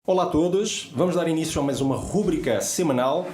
Olá a todos, vamos dar início a mais uma rúbrica semanal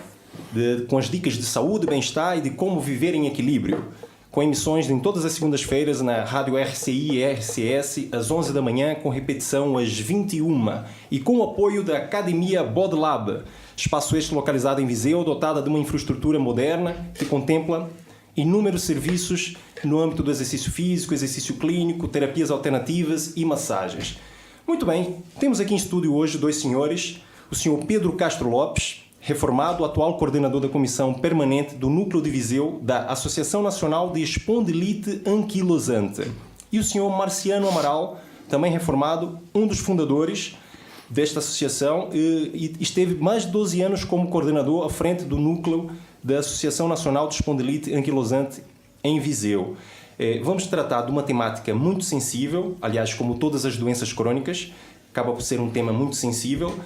com as dicas de saúde, bem-estar e de como viver em equilíbrio, com emissões em todas as segundas-feiras na rádio RCI e RCS às 11 da manhã, com repetição às 21 e com o apoio da Academia BODLab, espaço este localizado em Viseu, dotada de uma infraestrutura moderna que contempla inúmeros serviços no âmbito do exercício físico, exercício clínico, terapias alternativas e massagens. Muito bem, temos aqui em estúdio hoje dois senhores, o senhor Pedro Castro Lopes, reformado, atual coordenador da Comissão Permanente do Núcleo de Viseu da Associação Nacional de Espondilite Anquilosante, e o senhor Marciano Amaral, também reformado, um dos fundadores desta associação e esteve mais de 12 anos como coordenador à frente do Núcleo da Associação Nacional de Espondilite Anquilosante em Viseu. Vamos tratar de uma temática muito sensível, aliás, como todas as doenças crônicas, acaba por ser um tema muito sensível.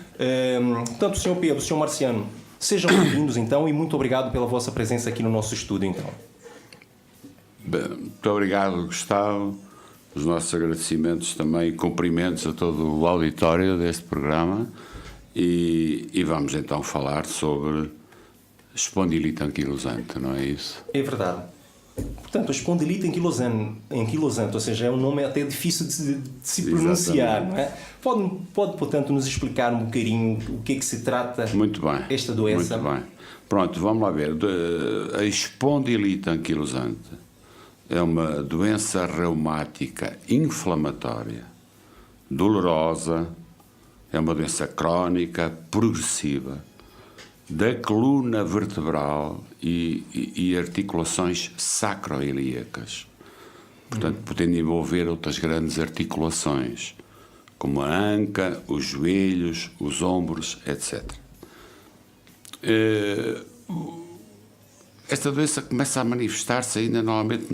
Tanto o Sr. Pedro, o Sr. Marciano, sejam bem-vindos então e muito obrigado pela vossa presença aqui no nosso estúdio então. Muito obrigado, Gustavo. Os nossos agradecimentos também e cumprimentos a todo o auditório deste programa e vamos então falar sobre espondilite anquilosante, não é isso? É verdade. Portanto, a espondilite anquilosante, ou seja, é um nome até difícil de se pronunciar, não é? Pode, portanto, nos explicar um bocadinho o que é que se trata esta doença? Muito bem. Pronto, vamos lá ver. A espondilite anquilosante é uma doença reumática inflamatória, dolorosa, é uma doença crónica, progressiva, da coluna vertebral e articulações sacroiliacas. Portanto, podendo envolver outras grandes articulações, como a anca, os joelhos, os ombros, etc. Esta doença começa a manifestar-se ainda normalmente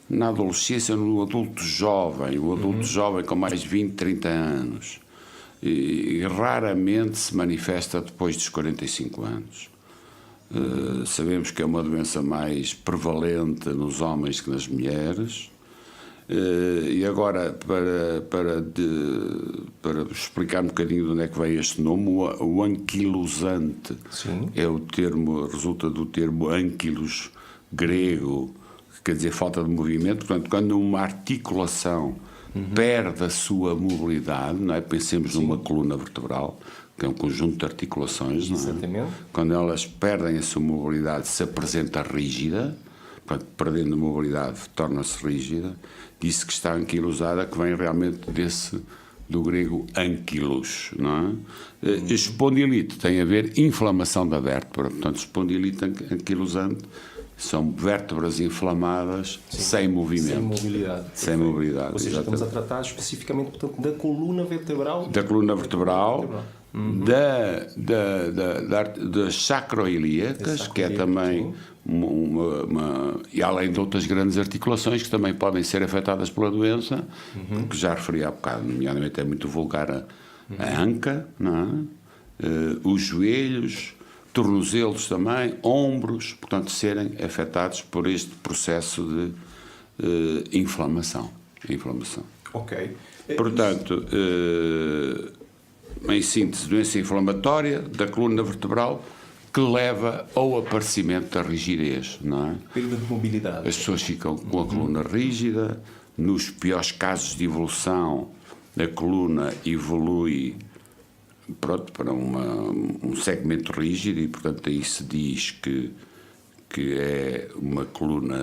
na adolescência, no adulto jovem, o adulto jovem com mais de 20, 30 anos. E raramente se manifesta depois dos 45 anos. Sabemos que é uma doença mais prevalente nos homens que nas mulheres. E agora, para explicar um bocadinho de onde é que vem este nome, o anquilosante é o termo, resulta do termo anquilos grego, que quer dizer falta de movimento. Portanto, quando uma articulação perde a sua mobilidade, não é? Pensemos numa coluna vertebral, que é um conjunto de articulações, não é? Exatamente. Quando elas perdem a sua mobilidade, se apresenta rígida, portanto, perdendo a mobilidade, torna-se rígida. Isso que está anquilosada, que vem realmente do grego anquilos, não é? Espondilite tem a ver inflamação da vértebra, portanto, espondilite anquilosante são vértebras inflamadas sem movimento. Sem mobilidade. Sem mobilidade. Ou seja, estamos a tratar especificamente, portanto, da coluna vertebral. Da coluna vertebral, das sacroiliacas, que é também e além de outras grandes articulações que também podem ser afetadas pela doença, que já referi há bocado, nomeadamente é muito vulgar a anca, não é? Os joelhos, tornozelos também, ombros, portanto, serem afetados por este processo de inflamação. Ok. Portanto, em síntese, doença inflamatória da coluna vertebral que leva ao aparecimento da rigidez, não é? Perda de mobilidade. As pessoas ficam com a coluna rígida, nos piores casos de evolução, a coluna evolui para um segmento rígido e, portanto, aí se diz que é uma coluna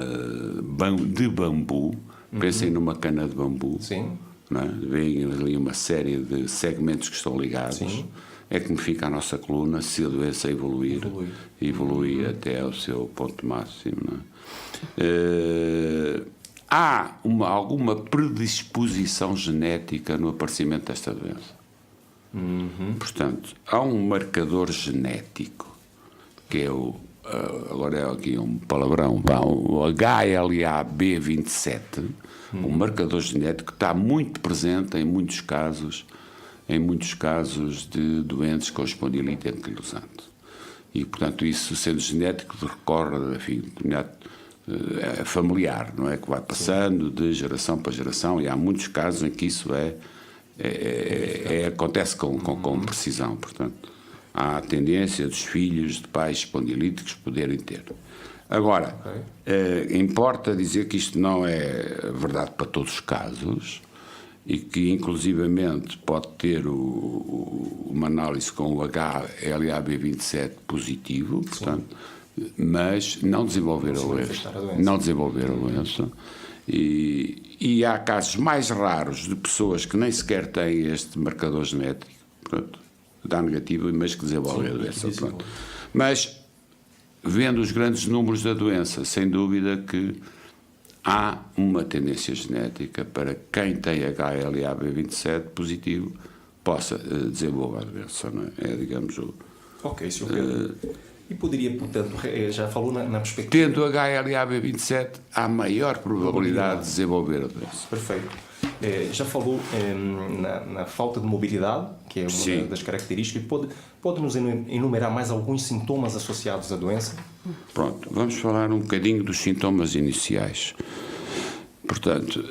de bambu. Pensem numa cana de bambu. Sim. Não é? Vêm ali uma série de segmentos que estão ligados. Sim. É como fica a nossa coluna se a doença evolui até ao seu ponto máximo. Não é? Há alguma predisposição genética no aparecimento desta doença. Portanto, há um marcador genético que é agora é aqui um palavrão, o HLA-B27, um marcador genético que está muito presente em muitos casos de doentes com espondilite anquilosante. E, portanto, isso sendo genético recorre, enfim, familiar, não é? Que vai passando de geração para geração, e há muitos casos em que isso é acontece com precisão, portanto. Há a tendência dos filhos de pais espondilíticos poderem ter. Agora, importa dizer que isto não é verdade para todos os casos e que, inclusivamente, pode ter uma análise com o HLA-B27 positivo, portanto, mas não desenvolver a doença. Não desenvolver a doença. E há casos mais raros de pessoas que nem sequer têm este marcador genético, portanto, dá negativo, mas que desenvolvem a doença. Mas, vendo os grandes números da doença, sem dúvida que há uma tendência genética para quem tem HLA-B27 positivo possa desenvolver a doença, não é? Digamos, Ok, Sr. Pedro. E poderia, portanto, já falou na perspectiva... Tendo HLA-B27, há maior probabilidade de desenvolver a doença. Perfeito. Já falou na falta de mobilidade, que é uma das características. Pode-nos enumerar mais alguns sintomas associados à doença? Pronto, vamos falar um bocadinho dos sintomas iniciais. Portanto,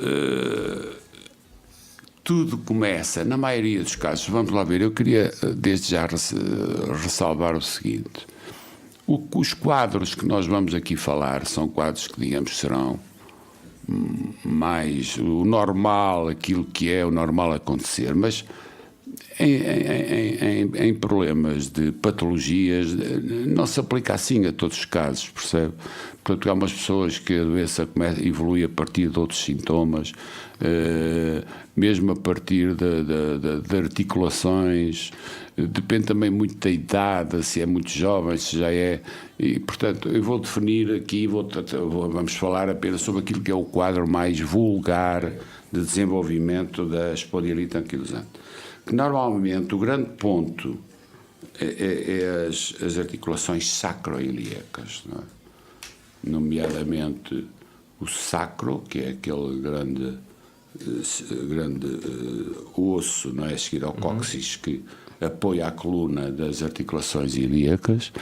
tudo começa, na maioria dos casos, vamos lá ver, eu queria desde já ressalvar o seguinte. Os quadros que nós vamos aqui falar são quadros que, digamos, serão mais o normal, aquilo que é o normal acontecer, mas em problemas de patologias não se aplica assim a todos os casos, percebe? Portanto, há umas pessoas que a doença evolui a partir de outros sintomas, mesmo a partir de articulações, depende também muito da idade, se é muito jovem, se já é... E, portanto, eu vou definir aqui, vamos falar apenas sobre aquilo que é o quadro mais vulgar de desenvolvimento da espondilite anquilosante. Que normalmente o grande ponto é as articulações sacroiliacas, não é? Nomeadamente o sacro, que é aquele grande osso, não é, a seguir ao cóccix, que apoia a coluna das articulações ilíacas,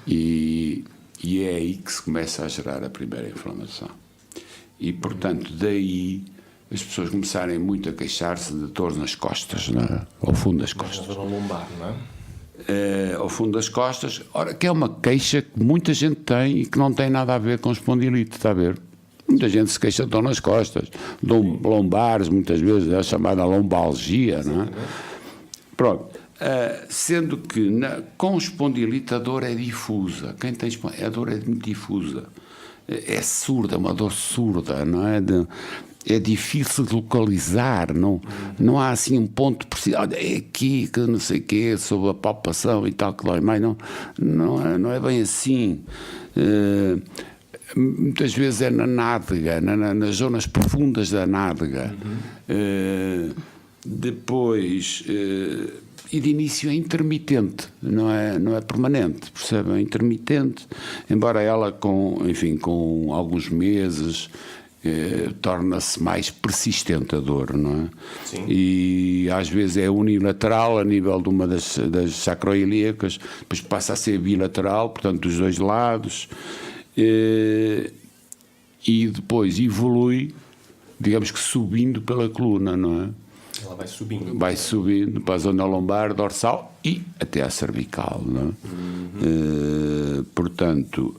e é aí que se começa a gerar a primeira inflamação. E, portanto, daí as pessoas começarem muito a queixar-se de dor nas costas, não é? Ao fundo das costas. Na zona lombar, não é? Ao fundo das costas, ora, que é uma queixa que muita gente tem e que não tem nada a ver com espondilite, está a ver? Muita gente se queixa de dor nas costas, lombares, muitas vezes, é a chamada lombalgia, não é? Pronto. Sendo que com espondilite a dor é difusa. Quem tem espondilite, a dor é muito difusa. É surda, uma dor surda, não é? É difícil de localizar, não há assim um ponto preciso. Olha, é aqui que não sei o quê, sobre a palpação e tal, que dói mais. Não é bem assim. Muitas vezes é na nádega, nas zonas profundas da nádega. Depois, e de início é intermitente, não é permanente, percebe? É intermitente, embora ela com alguns meses torna-se mais persistente a dor, não é? Sim. E às vezes é unilateral a nível de uma das sacroiliacas, depois passa a ser bilateral, portanto dos dois lados, e depois evolui, digamos que subindo pela coluna, não é? Ela vai subindo. Vai subindo para a zona lombar, dorsal e até à cervical, não é? Portanto,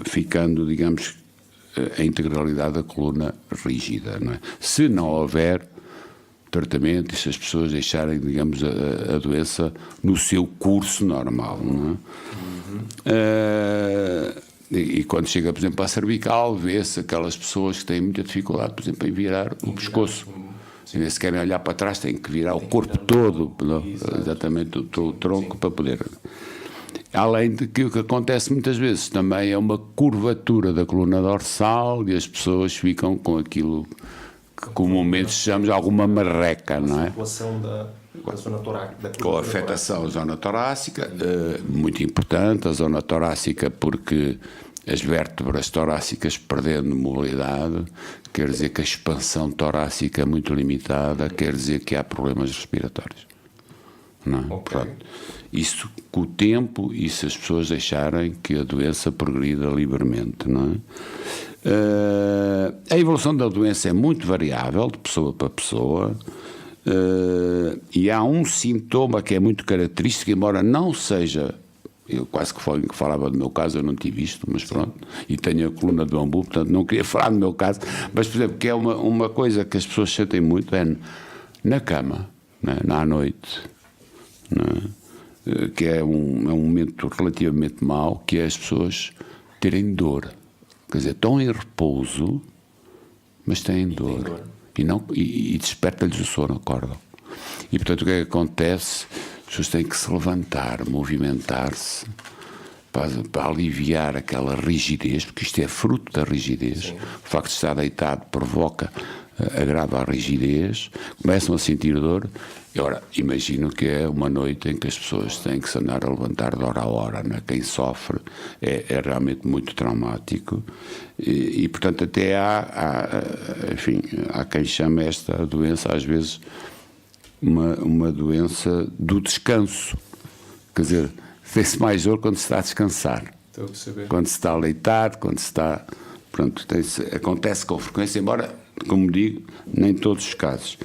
ficando, digamos, a integralidade da coluna rígida, não é? Se não houver tratamento e se as pessoas deixarem, digamos, a doença no seu curso normal, não é? E quando chega, por exemplo, à cervical, vê-se aquelas pessoas que têm muita dificuldade, por exemplo, em virar o pescoço. Se querem olhar para trás, têm que virar o corpo todo, exatamente o tronco, para poder... Além de que o que acontece muitas vezes também é uma curvatura da coluna dorsal e as pessoas ficam com aquilo que comumente chamamos de alguma marreca, não é? A circulação da zona torácica. Com a afetação da zona torácica, muito importante, a zona torácica, porque as vértebras torácicas perdendo mobilidade, quer dizer que a expansão torácica é muito limitada, quer dizer que há problemas respiratórios. Não é? Okay. Pronto. Isso com o tempo e se as pessoas deixarem que a doença progrida livremente, não é? A evolução da doença é muito variável de pessoa para pessoa. E há um sintoma que é muito característico, embora não seja, eu quase que falava do meu caso, eu não tive isto, mas pronto, e tenho a coluna de bambu, portanto não queria falar do meu caso, mas por exemplo, que é uma coisa que as pessoas sentem muito, é na cama, né, à noite, né, que é um momento relativamente mau, que é as pessoas terem dor, quer dizer, estão em repouso, mas têm dor. E desperta-lhes o sono, acordam. E portanto o que é que acontece? As pessoas têm que se levantar, movimentar-se para aliviar aquela rigidez, porque isto é fruto da rigidez. Sim. O facto de estar deitado provoca, agrava a rigidez, começam a sentir dor. E ora, imagino que é uma noite em que as pessoas têm que se andar a levantar de hora a hora, né? Quem sofre é realmente muito traumático e portanto até há quem chame esta doença às vezes uma doença do descanso, quer dizer, tem-se mais dor quando se está a descansar. Estou a perceber. Quando se está a deitar, quando se está... Pronto, acontece com frequência, embora, como digo, nem todos os casos.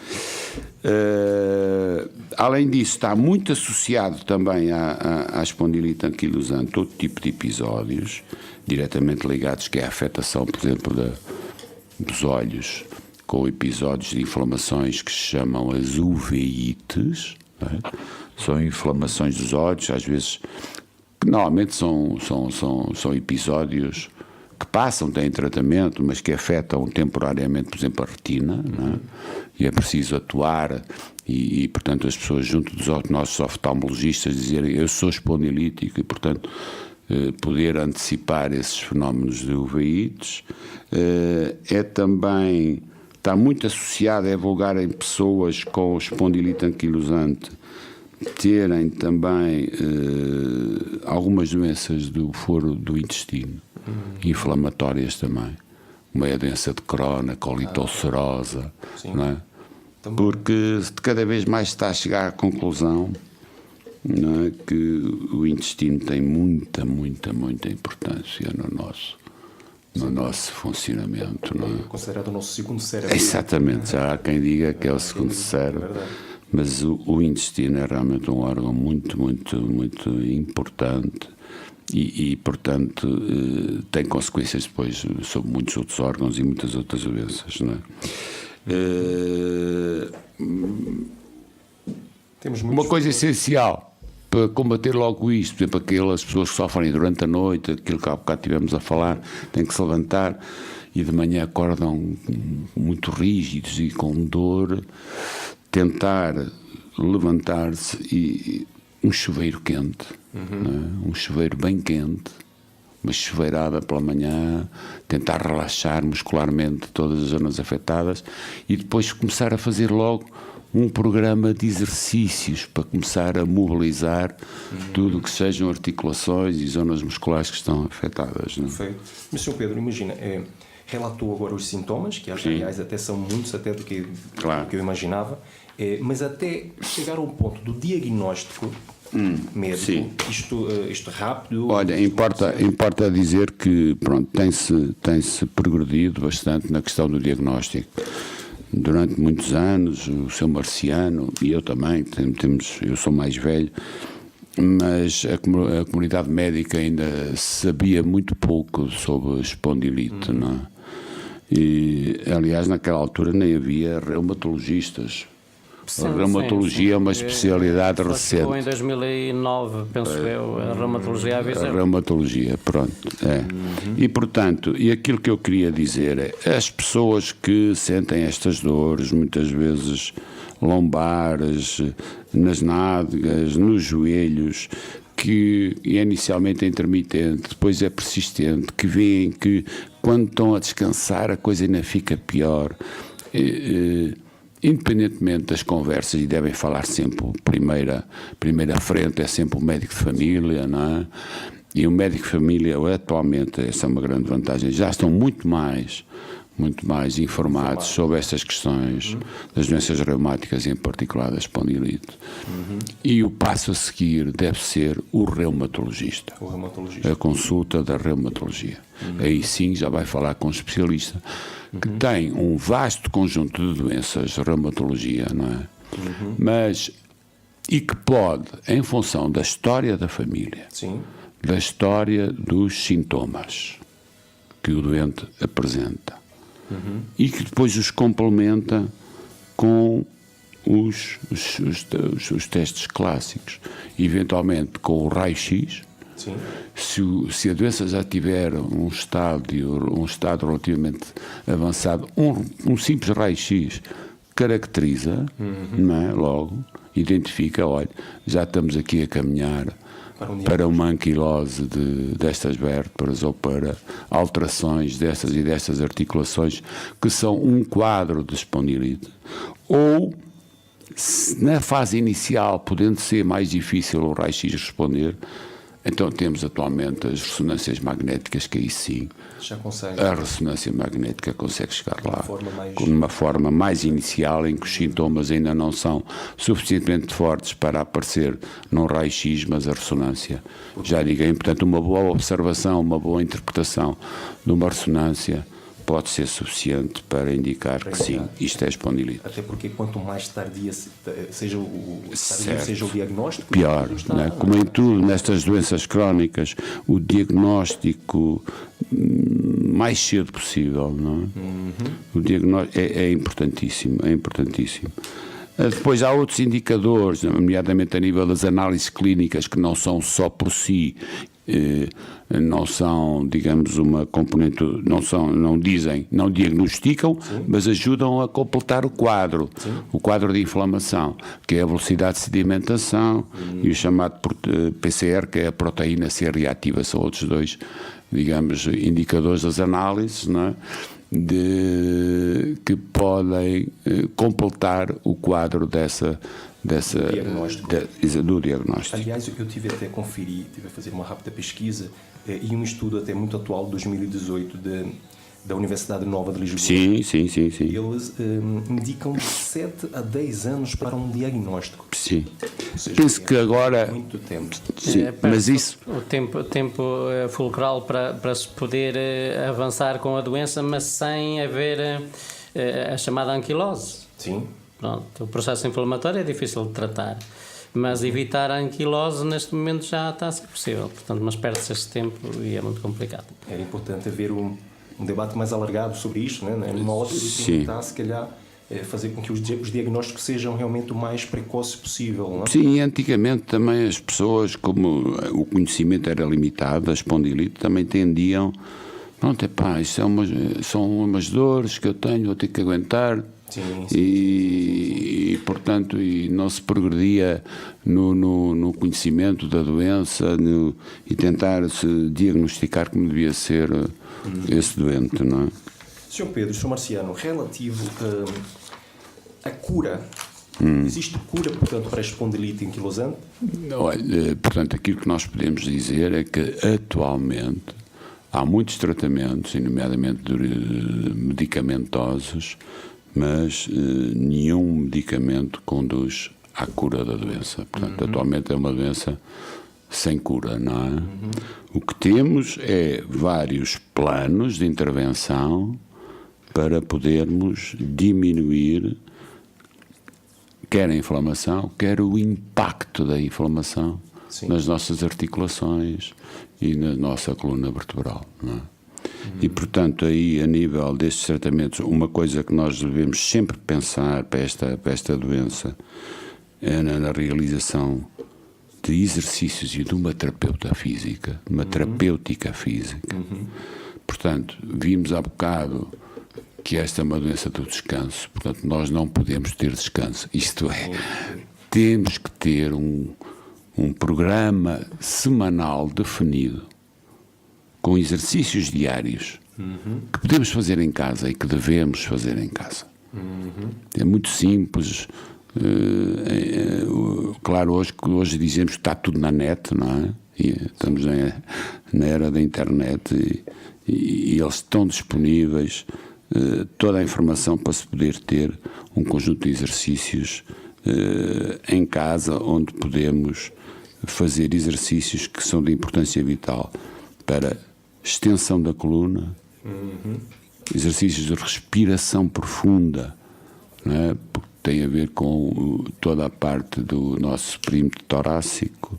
Além disso, está muito associado também à espondilite anquilosante todo tipo de episódios diretamente ligados, que é a afetação, por exemplo, dos olhos, com episódios de inflamações que se chamam as uveites, não é? São inflamações dos olhos, às vezes, que normalmente são episódios que passam, têm tratamento, mas que afetam temporariamente, por exemplo, a retina, não é? E é preciso atuar e, portanto, as pessoas junto dos nossos oftalmologistas dizerem eu sou espondilítico e, portanto, poder antecipar esses fenómenos de uveites. É também, está muito associado, é vulgar em pessoas com espondilite anquilosante terem também algumas doenças do foro do intestino, inflamatórias também. Uma é a doença de Crohn, a colite ulcerosa, não é? Porque cada vez mais está a chegar à conclusão, não é, que o intestino tem muita importância no nosso funcionamento. Não é? Considerado o nosso segundo cérebro. Exatamente, já há quem diga que é o segundo cérebro. Mas o intestino é realmente um órgão muito importante e portanto, tem consequências depois sobre muitos outros órgãos e muitas outras doenças, não é? Uma coisa essencial para combater logo isto, por exemplo, aquelas pessoas que sofrem durante a noite, aquilo que há bocado estivemos a falar, têm que se levantar e de manhã acordam muito rígidos e com dor, tentar levantar-se e um chuveiro quente, não é? Um chuveiro bem quente, uma chuveirada pela manhã, tentar relaxar muscularmente todas as zonas afetadas e depois começar a fazer logo um programa de exercícios para começar a mobilizar tudo o que sejam articulações e zonas musculares que estão afetadas. Não é? Perfeito. Mas, Sr. Pedro, imagina, relatou agora os sintomas, que aliás até são muitos até do que eu imaginava, mas até chegar ao ponto do diagnóstico médico, isto rápido... Olha, importa dizer que pronto, tem-se progredido bastante na questão do diagnóstico. Durante muitos anos, o Sr. Marciano e eu também, eu sou mais velho, mas a comunidade médica ainda sabia muito pouco sobre a espondilite, não é? E, aliás, naquela altura nem havia reumatologistas. A reumatologia é uma especialidade recente. Em 2009, penso eu, a reumatologia avisou. A reumatologia, pronto. E, portanto, e aquilo que eu queria dizer é as pessoas que sentem estas dores, muitas vezes lombares, nas nádegas, nos joelhos, que inicialmente é intermitente, depois é persistente, que veem que quando estão a descansar a coisa ainda fica pior. Independentemente das conversas, e devem falar sempre, primeira frente é sempre o médico de família, não é? E o médico de família, atualmente, essa é uma grande vantagem, já estão muito mais informados sobre estas questões das doenças reumáticas, em particular da espondilite. E o passo a seguir deve ser o reumatologista. A consulta da reumatologia. Aí sim já vai falar com um especialista que tem um vasto conjunto de doenças de reumatologia, não é? Mas, e que pode, em função da história da família, Sim. da história dos sintomas que o doente apresenta, e que depois os complementa com os testes clássicos, eventualmente com o raio-x. Sim. Se a doença já tiver um estado relativamente avançado, um simples raio-x caracteriza, não é? Logo, identifica, olha, já estamos aqui a caminhar para uma anquilose destas vértebras ou para alterações destas e destas articulações, que são um quadro de espondilite. Ou, na fase inicial, podendo ser mais difícil o raio-x responder, então temos atualmente as ressonâncias magnéticas, que aí sim, Já consegue. a ressonância magnética consegue chegar lá Com uma forma mais inicial, em que os sintomas ainda não são suficientemente fortes para aparecer num raio-x, mas a ressonância já ninguém. Portanto, uma boa observação, uma boa interpretação de uma ressonância pode ser suficiente para indicar que sim, isto é espondilite. Até porque quanto mais tardia seja o diagnóstico, Pior, está, né? Como em tudo, nestas doenças crónicas, o diagnóstico mais cedo possível, não é? O diagnóstico é importantíssimo, é importantíssimo. Depois há outros indicadores, nomeadamente a nível das análises clínicas, que não são só por si, não são, digamos, uma componente, não diagnosticam, mas ajudam a completar o quadro de inflamação, que é a velocidade de sedimentação e o chamado PCR, que é a proteína C reativa. São outros dois, digamos, indicadores das análises, não é? Que podem completar o quadro do diagnóstico. Aliás, eu tive até a conferir, tive a fazer uma rápida pesquisa e um estudo até muito atual de 2018 da Universidade Nova de Lisboa. Sim. Eles indicam de 7 a 10 anos para um diagnóstico. Sim. Ou seja, Penso que agora... muito tempo. Sim, mas isso... O tempo fulcral para se poder avançar com a doença, mas sem haver a chamada anquilose. Sim. Pronto, o processo inflamatório é difícil de tratar, mas evitar a anquilose neste momento já está a ser possível. Portanto, mas perde-se esse tempo e é muito complicado. Era importante haver um debate mais alargado sobre isto, né? Numa ótica de tentar, se calhar, fazer com que os diagnósticos sejam realmente o mais precoce possível. Não é? Sim, antigamente também as pessoas, como o conhecimento era limitado, a espondilite, também tendiam... Pronto, isso são umas dores que eu tenho, vou ter que aguentar... Sim. E portanto, não se progredia no conhecimento da doença e tentar se diagnosticar como devia ser esse doente, não é? Sr. Pedro, Sr. Marciano, relativo à cura, existe cura, portanto, para a espondilite anquilosante? Olha, portanto, aquilo que nós podemos dizer é que atualmente há muitos tratamentos, nomeadamente medicamentosos, mas nenhum medicamento conduz à cura da doença. Portanto, atualmente é uma doença sem cura, não é? O que temos é vários planos de intervenção para podermos diminuir quer a inflamação, quer o impacto da inflamação nas nossas articulações e na nossa coluna vertebral, não é? E, portanto, aí, a nível destes tratamentos, uma coisa que nós devemos sempre pensar para esta doença é na realização de exercícios e de uma terapeuta física, uma terapêutica física. Portanto, vimos há bocado que esta é uma doença do descanso, portanto, nós não podemos ter descanso. Isto é, temos que ter um programa semanal definido, com exercícios diários que podemos fazer em casa e que devemos fazer em casa. É muito simples. Claro, hoje dizemos que está tudo na net, não é? E estamos na era da internet e eles estão disponíveis, toda a informação para se poder ter um conjunto de exercícios em casa, onde podemos fazer exercícios que são de importância vital para extensão da coluna, exercícios de respiração profunda, não é? Porque tem a ver com toda a parte do nosso perímetro torácico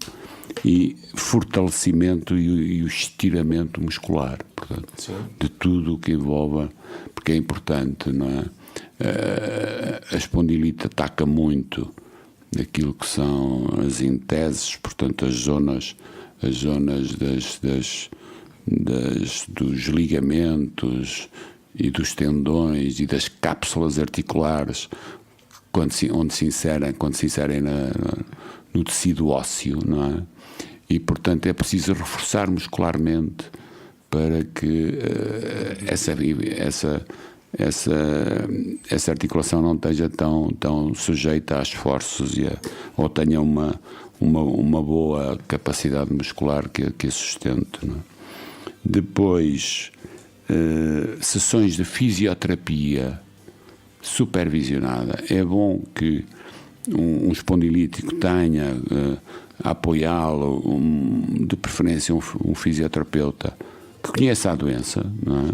e fortalecimento e o estiramento muscular, portanto, de tudo o que envolva, porque é importante, não é? A espondilite ataca muito aquilo que são as enteses, portanto as zonas dos ligamentos e dos tendões e das cápsulas articulares quando se inserem no tecido ósseo, não é? E portanto é preciso reforçar muscularmente para que essa articulação não esteja tão sujeita a esforços ou tenha uma boa capacidade muscular que a sustente, não é? Depois, sessões de fisioterapia supervisionada. É bom que um espondilítico tenha a apoiá-lo, de preferência um fisioterapeuta que conheça a doença, não é?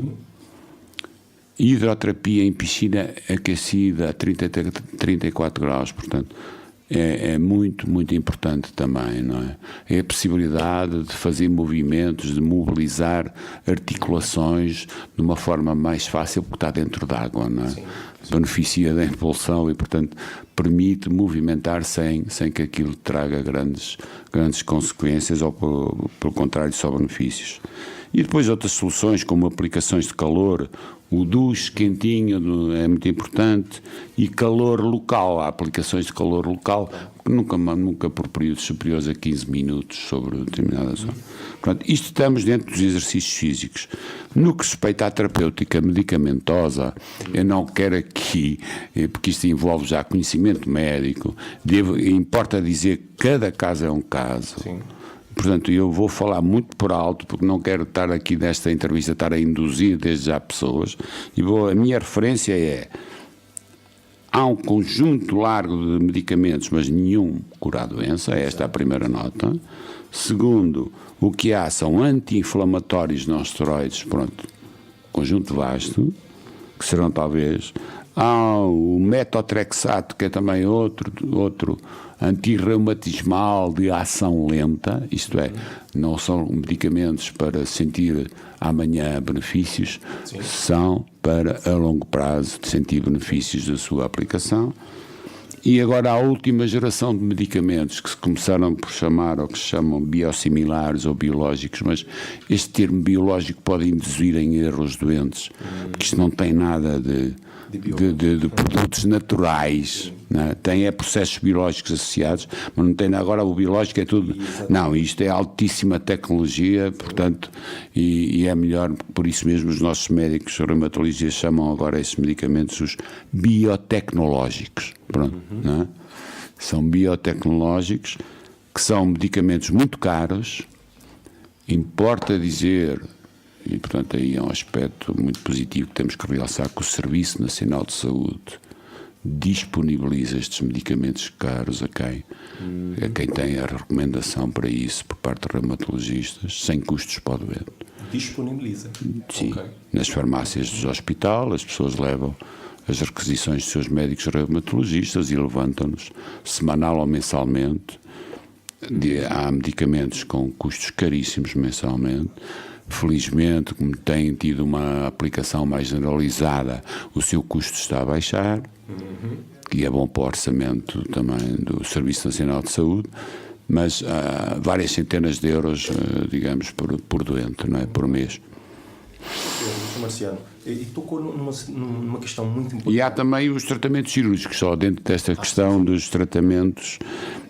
Hidroterapia em piscina aquecida a 34 graus, portanto, é muito, muito importante também, não é? É a possibilidade de fazer movimentos, de mobilizar articulações de uma forma mais fácil, porque está dentro d'água, não é? Sim. Beneficia da impulsão e, portanto, permite movimentar sem que aquilo traga grandes consequências ou, pelo contrário, só benefícios. E depois outras soluções, como aplicações de calor, o duche quentinho é muito importante, e calor local, há aplicações de calor local, nunca por períodos superiores a 15 minutos sobre determinada zona. Pronto, isto estamos dentro dos exercícios físicos. No que respeita à terapêutica medicamentosa, eu não quero aqui, porque isto envolve já conhecimento médico, importa dizer que cada caso é um caso. Sim. Portanto, eu vou falar muito por alto, porque não quero estar aqui nesta entrevista, estar a induzir desde já pessoas, e a minha referência há um conjunto largo de medicamentos, mas nenhum cura a doença, esta é a primeira nota. Segundo, o que há são anti-inflamatórios não esteroides, pronto, conjunto vasto, que serão talvez... Há o metotrexato, que é também outro antirreumatismal de ação lenta, isto é, não são medicamentos para sentir amanhã benefícios, sim, são para a longo prazo sentir benefícios da sua aplicação. E agora a última geração de medicamentos que se começaram por chamar, ou que se chamam biosimilares ou biológicos, mas este termo biológico pode induzir em erros doentes, porque isto não tem nada de produtos naturais, não é? Tem processos biológicos associados, mas não tem agora o biológico, é tudo. Não, isto é altíssima tecnologia, portanto, e é melhor, por isso mesmo os nossos médicos reumatologistas chamam agora esses medicamentos os biotecnológicos. Pronto, não é? São biotecnológicos, que são medicamentos muito caros, importa dizer. E, portanto, aí é um aspecto muito positivo que temos que realçar, que o Serviço Nacional de Saúde disponibiliza estes medicamentos caros a quem tem a recomendação para isso por parte de reumatologistas, sem custos para o doente. Disponibiliza? Sim. Okay. Nas farmácias dos hospitais, as pessoas levam as requisições dos seus médicos reumatologistas e levantam-nos semanal ou mensalmente. Há medicamentos com custos caríssimos mensalmente. Felizmente, como tem tido uma aplicação mais generalizada, o seu custo está a baixar, que é bom para o orçamento também do Serviço Nacional de Saúde, mas há várias centenas de euros, digamos, por doente, não é? Por mês. Marciano, e tocou numa questão muito importante. E há também os tratamentos cirúrgicos, só dentro desta questão dos tratamentos,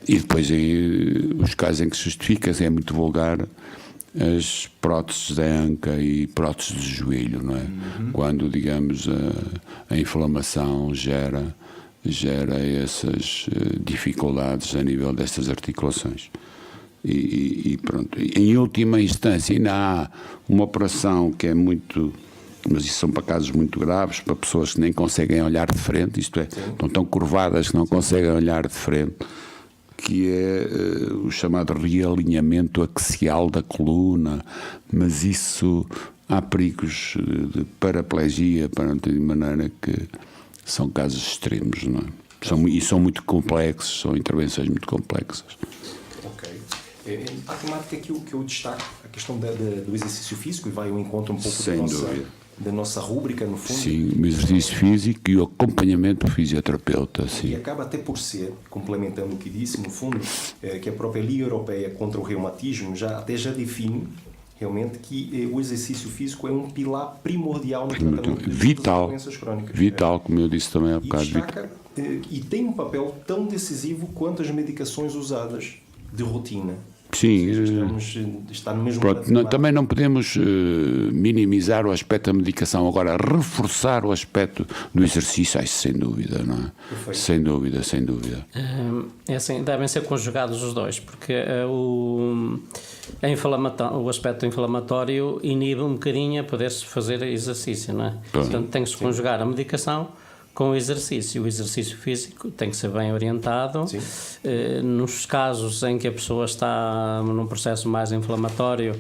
e depois os casos em que se justifica, é muito vulgar, as próteses da anca e próteses de joelho, não é? Quando, digamos, a inflamação gera essas dificuldades a nível destas articulações. E pronto. Em última instância, ainda há uma operação que é muito... Mas isso são para casos muito graves, para pessoas que nem conseguem olhar de frente, isto é, estão tão curvadas que não conseguem olhar de frente, que é o chamado realinhamento axial da coluna, mas isso há perigos de paraplegia, de maneira que são casos extremos, não é? São muito complexos, são intervenções muito complexas. Ok. A temática que eu destaco, a questão do exercício físico, e vai ao encontro um pouco da nossa rúbrica, no fundo. Sim, o exercício físico e o acompanhamento do fisioterapeuta. Sim. E acaba até por ser, complementando o que disse, no fundo, que a própria Liga Europeia contra o Reumatismo já define realmente que o exercício físico é um pilar primordial no tratamento das doenças crónicas. Vital, como eu disse também há bocado. E tem um papel tão decisivo quanto as medicações usadas de rotina. Sim, está no mesmo também não podemos minimizar o aspecto da medicação, agora reforçar o aspecto do exercício, sem dúvida, não é? Perfeito. Sem dúvida. É assim, devem ser conjugados os dois, porque o aspecto inflamatório inibe um bocadinho a poder-se fazer exercício, não é? Portanto, tem que se conjugar a medicação com o exercício. O exercício físico tem que ser bem orientado. Nos casos em que a pessoa está num processo mais inflamatório,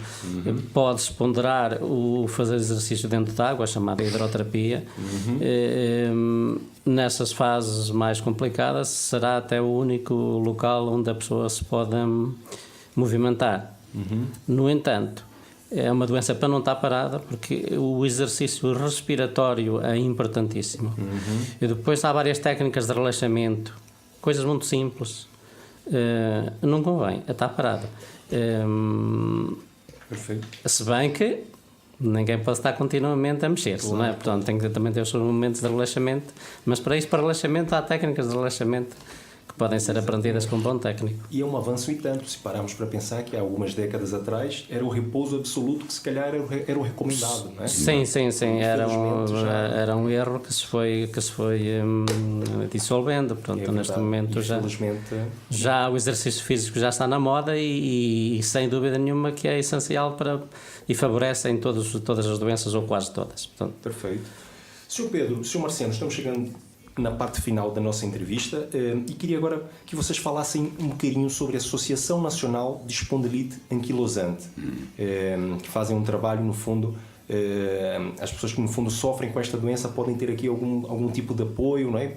pode-se ponderar o fazer exercício dentro de água, a chamada hidroterapia. Nessas fases mais complicadas, será até o único local onde a pessoa se pode movimentar. No entanto, é uma doença para não estar parada, porque o exercício respiratório é importantíssimo. E depois há várias técnicas de relaxamento, coisas muito simples. Não convém estar parada. Perfeito. Se bem que ninguém pode estar continuamente a mexer-se, não é? Portanto, tem que também ter os seus momentos de relaxamento, mas para relaxamento, há técnicas de relaxamento que podem ser aprendidas com um bom técnico. E é um avanço e tanto, se pararmos para pensar que há algumas décadas atrás era o repouso absoluto que se calhar era o recomendado, não é? Sim. Era um erro que se foi dissolvendo. Portanto, neste momento já o exercício físico já está na moda e sem dúvida nenhuma que é essencial e favorece em todas as doenças ou quase todas. Portanto, perfeito. Sr. Pedro, Sr. Marciano, estamos chegando na parte final da nossa entrevista e queria agora que vocês falassem um bocadinho sobre a Associação Nacional de Espondilite Anquilosante, que fazem um trabalho, no fundo, as pessoas que no fundo sofrem com esta doença podem ter aqui algum tipo de apoio, não é?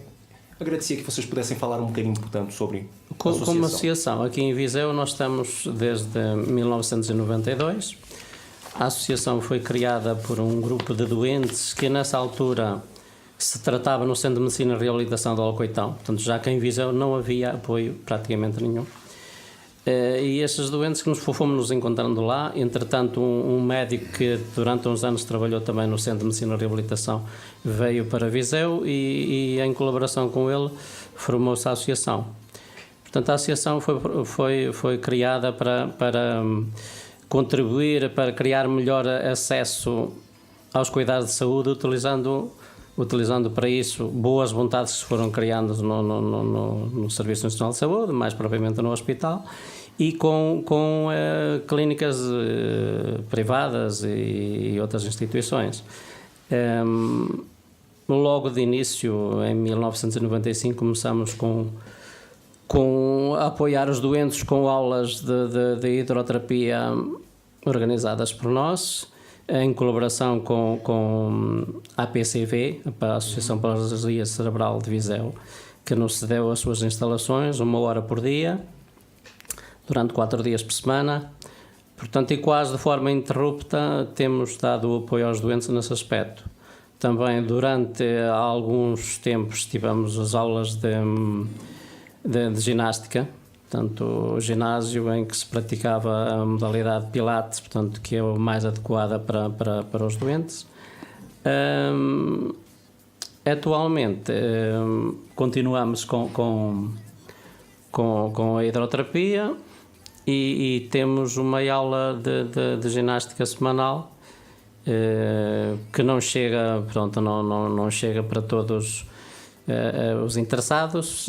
Agradecia que vocês pudessem falar um bocadinho, portanto, sobre a associação. Como associação, aqui em Viseu nós estamos desde 1992. A associação foi criada por um grupo de doentes que nessa altura se tratava no Centro de Medicina e Reabilitação de Alcoitão. Portanto, já que em Viseu não havia apoio praticamente nenhum. E esses doentes que nos fomos encontrando lá, entretanto um médico que durante uns anos trabalhou também no Centro de Medicina e Reabilitação veio para Viseu e em colaboração com ele formou-se a associação. Portanto, a associação foi criada para contribuir, para criar melhor acesso aos cuidados de saúde, utilizando para isso boas vontades que se foram criando no Serviço Nacional de Saúde, mais propriamente no hospital, e com clínicas privadas e outras instituições. Logo de início, em 1995, começamos com apoiar os doentes com aulas de hidroterapia organizadas por nós, em colaboração com a APCV, a Associação para a Paralisia Cerebral de Viseu, que nos cedeu as suas instalações, 1 hora por dia, durante 4 dias por semana. Portanto, e quase de forma ininterrupta, temos dado apoio aos doentes nesse aspecto. Também, durante alguns tempos, tivemos as aulas de ginástica, portanto, o ginásio em que se praticava a modalidade Pilates, portanto, que é a mais adequada para os doentes. Atualmente, continuamos com a hidroterapia e temos uma aula de ginástica semanal que não chega, pronto, não chega para todos os interessados.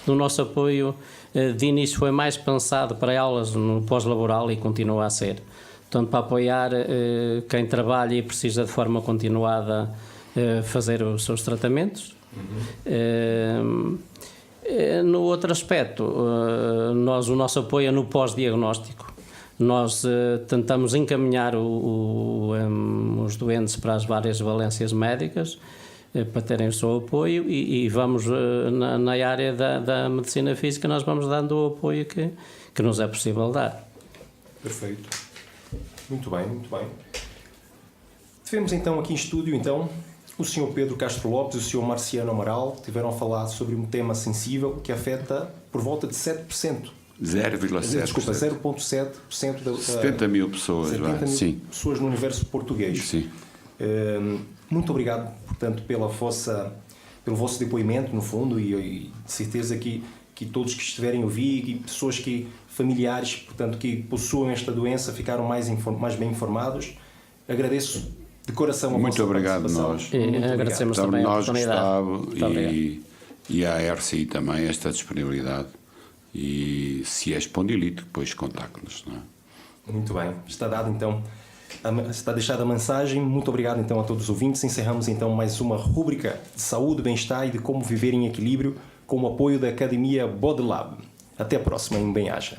No nosso apoio de início foi mais pensado para aulas no pós-laboral e continua a ser, portanto, para apoiar quem trabalha e precisa de forma continuada fazer os seus tratamentos. No outro aspecto, o nosso apoio é no pós-diagnóstico. Nós tentamos encaminhar os doentes para as várias valências médicas, para terem o seu apoio e vamos na área da medicina física, nós vamos dando o apoio que nos é possível dar. Perfeito. Muito bem, muito bem. Tivemos então aqui em estúdio então o Sr. Pedro Castro Lopes e o Sr. Marciano Amaral, tiveram a falar sobre um tema sensível que afeta por volta de 7%. 0,7%. Desculpa, 0,7% da 70 mil pessoas, 70 mil sim. pessoas no universo português. Sim. Muito obrigado, portanto, pelo vosso depoimento, no fundo, e de certeza que todos que estiverem a ouvir, e pessoas familiares, portanto, que possuem esta doença, ficaram mais bem informados. Agradeço de coração a Muito vossa obrigado, participação. nós. E agradecemos também a nós, oportunidade. Gustavo, e à RCI também esta disponibilidade. E se és Spondilite, depois contacte-nos, não é? Muito bem, está dado então, está deixada a mensagem. Muito obrigado então a todos os ouvintes. Encerramos então mais uma rúbrica de saúde, bem-estar e de como viver em equilíbrio com o apoio da Academia Body Lab. Até a próxima, em bem-aja.